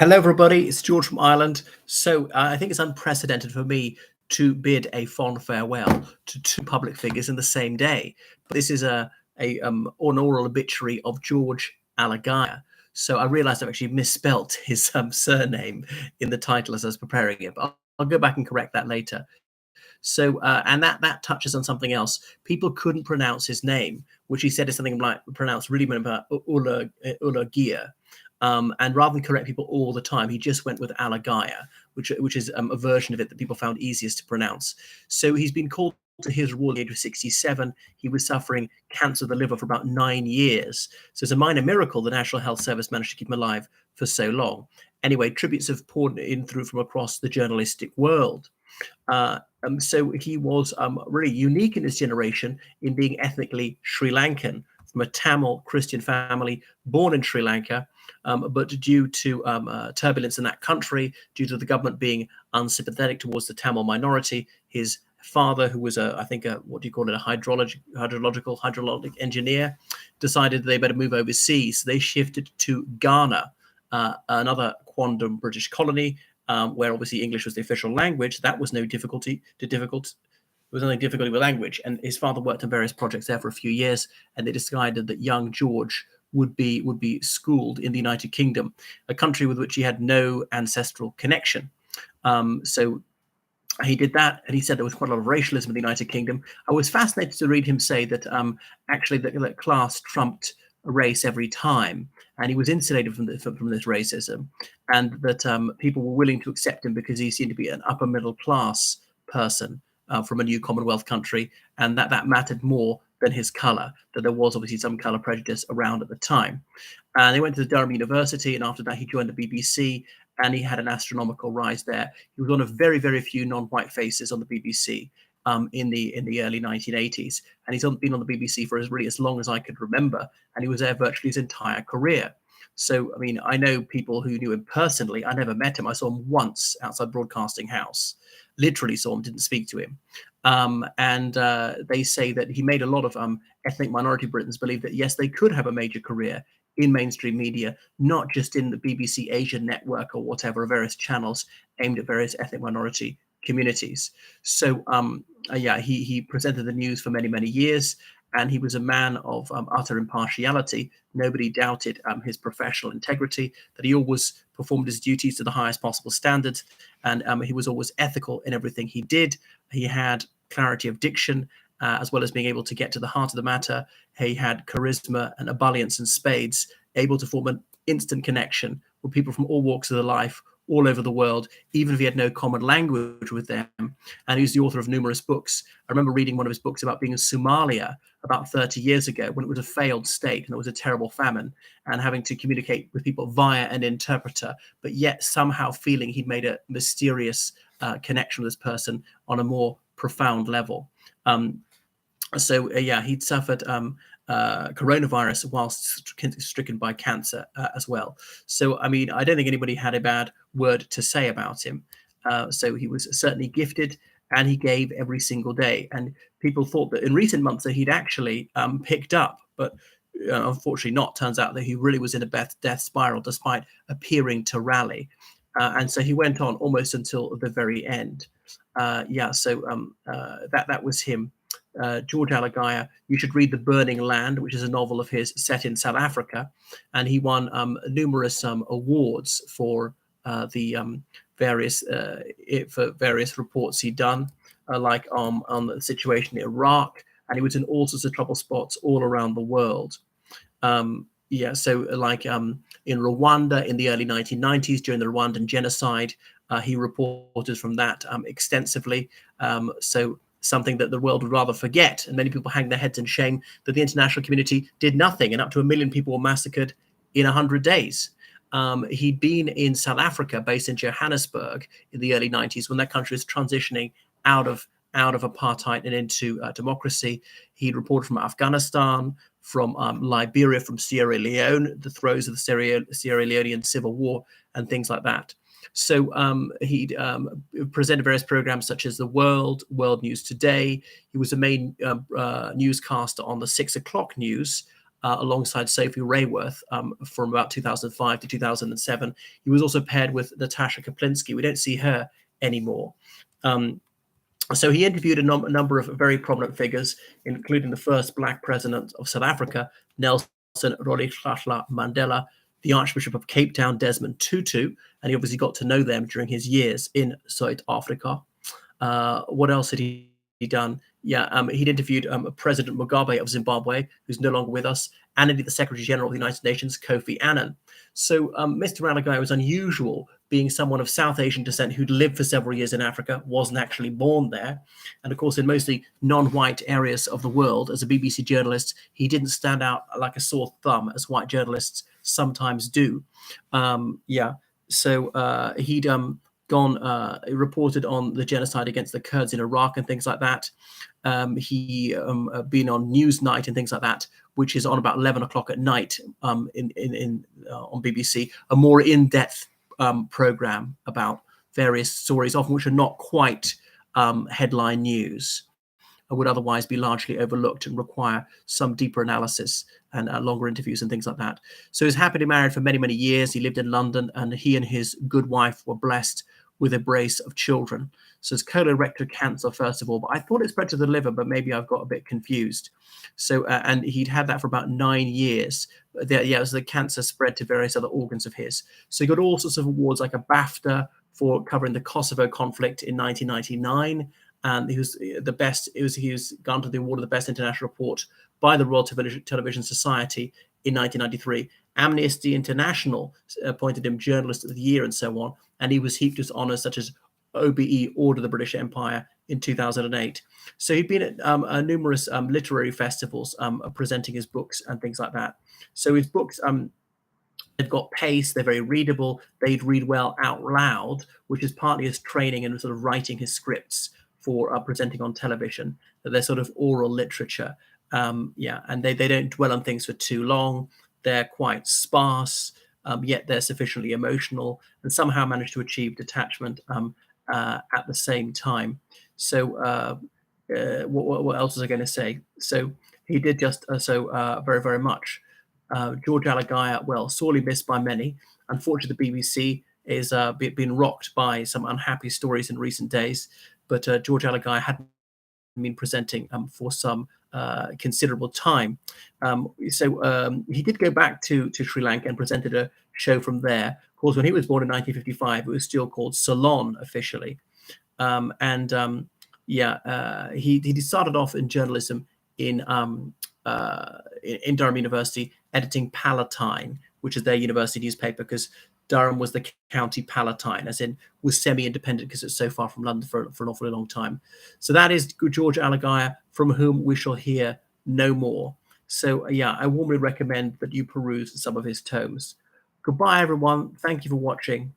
Hello, everybody. It's George from Ireland. I think it's unprecedented for me to bid a fond farewell to two public figures in the same day. But this is an oral obituary of George Alagaiah. So I realised I've actually misspelt his surname in the title as I was preparing it. But I'll go back and correct that later. And that touches on something else. People couldn't pronounce his name, which he said is something like pronounced really Ulagaiah. And rather than correct people all the time, he just went with Alagaiah, which is a version of it that people found easiest to pronounce. So he's been called to his reward at the age of 67. He was suffering cancer of the liver for about 9 years. So it's a minor miracle the National Health Service managed to keep him alive for so long. Anyway, tributes have poured in through from across the journalistic world. So he was really unique in his generation in being ethnically Sri Lankan from a Tamil Christian family born in Sri Lanka. But due to turbulence in that country, due to the government being unsympathetic towards the Tamil minority, his father, who was a what do you call it, a hydrologic engineer, decided they better move overseas. So they shifted to Ghana, another quondam British colony, where obviously English was the official language. That was no difficulty. There was nothing difficulty with language, and his father worked on various projects there for a few years, and they decided that young George would be schooled in the United Kingdom, a country with which he had no ancestral connection. So he did that, and he said there was quite a lot of racialism in the United Kingdom. I was fascinated to read him say that actually that class trumped race every time, and he was insulated from this racism, and that people were willing to accept him because he seemed to be an upper middle class person from a new Commonwealth country, and that mattered more than his color, that there was obviously some color prejudice around at the time. And he went to the Durham University, and after that he joined the BBC, and he had an astronomical rise there. He was one of very, very few non-white faces on the BBC in the early 1980s, and he's been on the BBC for as long as I could remember, and he was there virtually his entire career. So, I mean, I know people who knew him personally. I never met him. I saw him once outside Broadcasting House. Literally saw him, didn't speak to him. And they say that he made a lot of ethnic minority Britons believe that, yes, they could have a major career in mainstream media, not just in the BBC Asian network or whatever, various channels aimed at various ethnic minority communities. So, he presented the news for many, many years, and he was a man of utter impartiality. Nobody doubted his professional integrity, that he always performed his duties to the highest possible standards, and he was always ethical in everything he did. He had clarity of diction, as well as being able to get to the heart of the matter. He had charisma and ebullience and spades, able to form an instant connection with people from all walks of the life, all over the world, even if he had no common language with them. And he was the author of numerous books. I remember reading one of his books about being in Somalia about 30 years ago, when it was a failed state and there was a terrible famine, and having to communicate with people via an interpreter, but yet somehow feeling he'd made a mysterious connection with this person on a more profound level. He'd suffered coronavirus whilst stricken by cancer as well. So, I mean, I don't think anybody had a bad word to say about him. So he was certainly gifted, and he gave every single day. And people thought that in recent months that he'd actually picked up, but unfortunately not. Turns out that he really was in a death spiral, despite appearing to rally. And so he went on almost until the very end. That was him. George Alagaiah. You should read The Burning Land, which is a novel of his set in South Africa, and he won numerous awards for various reports he'd done, like on the situation in Iraq, and he was in all sorts of trouble spots all around the world. In Rwanda in the early 1990s during the Rwandan genocide, he reported from that extensively. Something that the world would rather forget, and many people hang their heads in shame that the international community did nothing, and up to 1 million people were massacred in 100 days. He'd been in South Africa, based in Johannesburg, in the early 90s, when that country was transitioning out of apartheid and into democracy. He'd reported from Afghanistan, from Liberia, from Sierra Leone, the throes of the Sierra Leonean civil war, and things like that. So he presented various programs such as The World News Today. He was a main newscaster on the 6 o'clock news, alongside Sophie Rayworth from about 2005 to 2007. He was also paired with Natasha Kaplinsky. We don't see her anymore. So he interviewed a number of very prominent figures, including the first black president of South Africa, Nelson Rolihlahla Mandela, the Archbishop of Cape Town, Desmond Tutu, and he obviously got to know them during his years in South Africa. What else had he done? Yeah, he'd interviewed President Mugabe of Zimbabwe, who's no longer with us, and indeed the Secretary General of the United Nations, Kofi Annan. So Mr. Alagaiah was unusual, being someone of South Asian descent who'd lived for several years in Africa, wasn't actually born there. And of course, in mostly non-white areas of the world, as a BBC journalist, he didn't stand out like a sore thumb, as white journalists sometimes do. So he'd reported on the genocide against the Kurds in Iraq and things like that. He been on Newsnight and things like that, which is on about 11 o'clock at night on BBC, a more in-depth program about various stories, often which are not quite headline news, would otherwise be largely overlooked and require some deeper analysis and longer interviews and things like that. So he was happily married for many, many years. He lived in London, and he and his good wife were blessed with a brace of children. So it's colorectal cancer, first of all, but I thought it spread to the liver, but maybe I've got a bit confused. So, and he'd had that for about 9 years. It was the cancer spread to various other organs of his. So he got all sorts of awards, like a BAFTA for covering the Kosovo conflict in 1999. And he was the best. He was granted the award of the best international report by the Royal Television Society in 1993. Amnesty International appointed him Journalist of the Year and so on. And he was heaped with honours such as OBE, Order of the British Empire, in 2008. So he'd been at numerous literary festivals presenting his books and things like that. So his books, they've got pace, they're very readable, they'd read well out loud, which is partly his training and sort of writing his scripts for presenting on television. That they're sort of oral literature. And they don't dwell on things for too long. They're quite sparse, yet they're sufficiently emotional, and somehow manage to achieve detachment at the same time. So what else was I going to say? So he did just very, very much. George Alagaiah, well, sorely missed by many. Unfortunately, the BBC is been rocked by some unhappy stories in recent days. But George Alagaiah hadn't been presenting for some considerable time. He did go back to Sri Lanka and presented a show from there. Of course, when he was born in 1955, it was still called Ceylon officially. He started off in journalism in Durham University, editing Palatine, which is their university newspaper, because Durham was the county Palatine, as in was semi-independent because it's so far from London for an awfully long time. So that is George Alagaiah, from whom we shall hear no more. So I warmly recommend that you peruse some of his tomes. Goodbye, everyone. Thank you for watching.